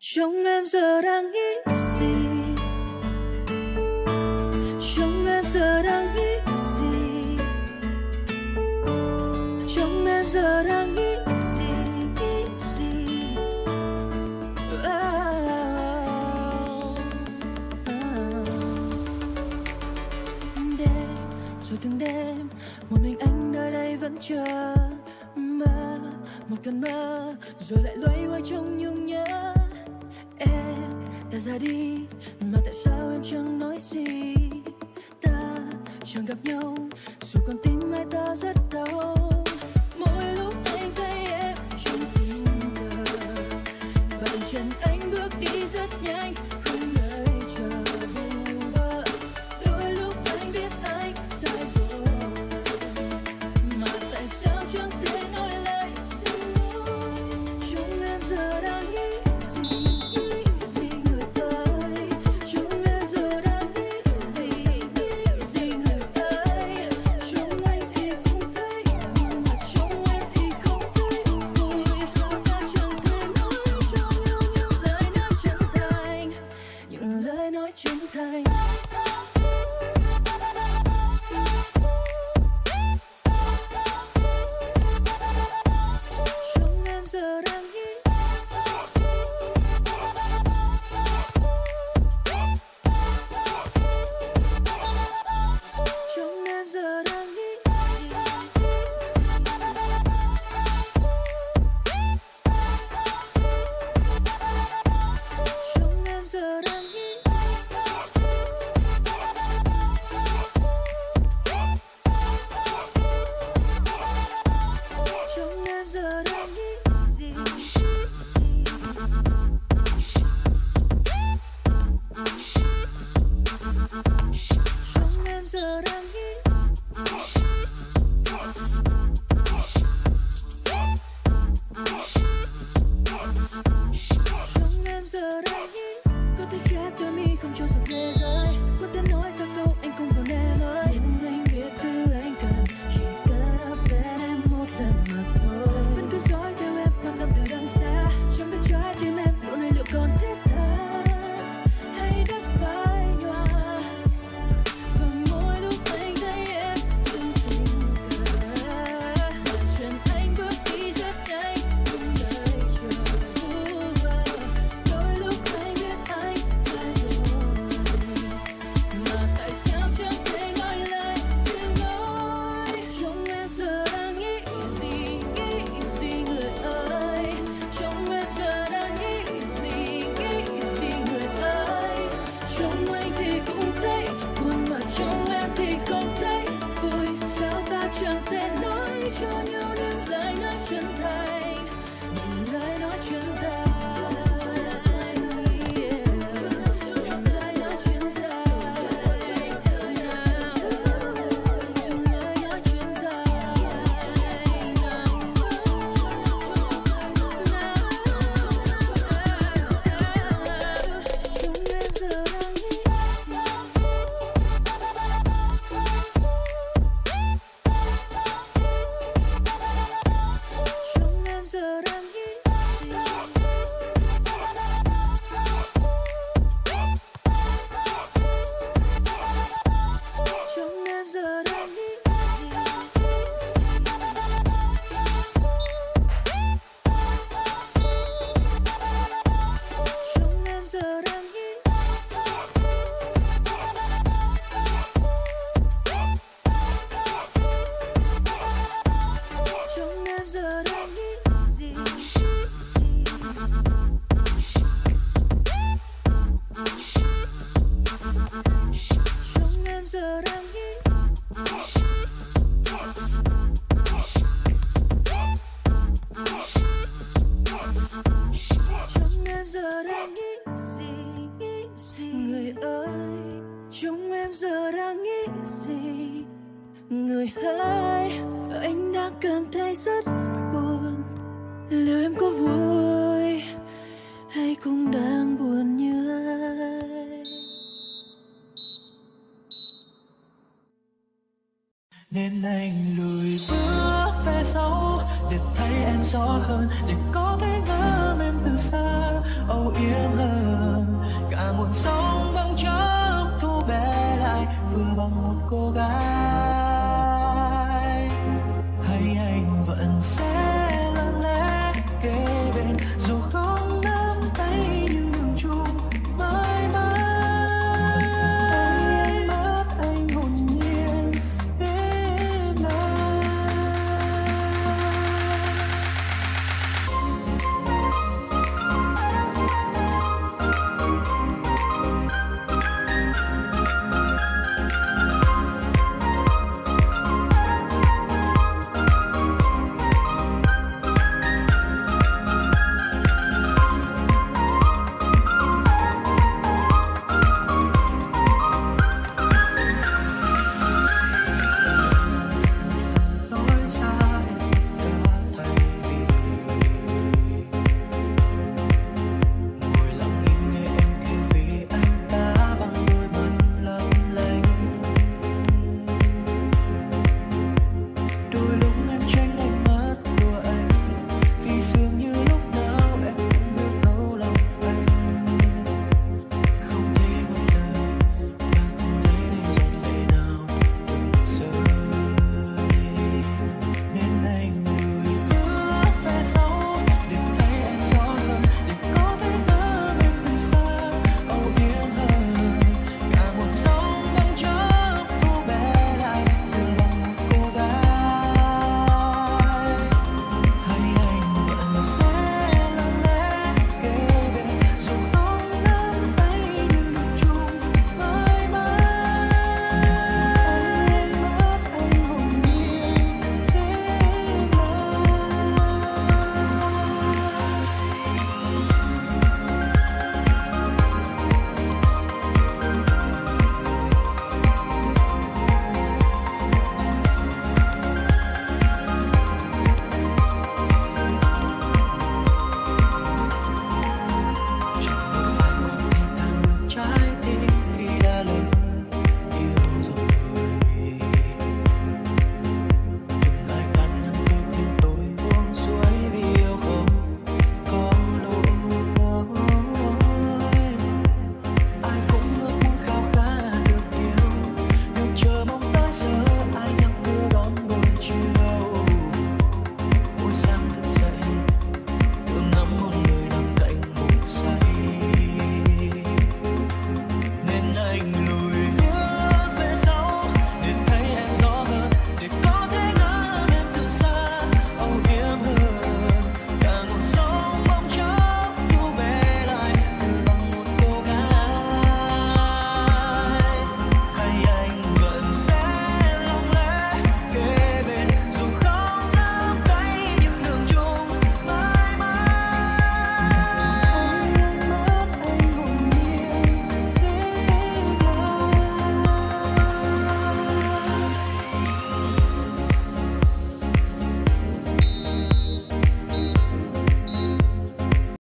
Trong em giờ đang nghĩ gì? Trong em giờ đang nghĩ gì? Trong em giờ đang nghĩ gì? Nghĩ gì? Đêm rồi từng đêm một mình anh nơi đây vẫn chờ mơ, một cơn mơ rồi lại loay hoay trong nhung nhớ. Em đã ra đi mà tại sao em chẳng nói gì? Ta chẳng gặp nhau dù con tim hai ta rất đau. Mỗi lúc anh thấy em trong tình cờ, và từng chân anh bước đi rất nhanh, không nơi chờ vu vơ. Đôi lúc anh biết anh sai rồi, mà tại sao chẳng thể nói lời xin lỗi? Chúng em giờ đang nghĩ gì? Người ơi, anh đang cảm thấy rất buồn. Liệu em có vui hay cũng đang buồn như anh? Nên anh lùi bước phe sâu để thấy em rõ hơn, để có thể ngắm em từ xa âu yếm hơn. Cả muôn sóng băng chốc thu bé lại vừa bằng một cô gái. Hay anh vẫn sẽ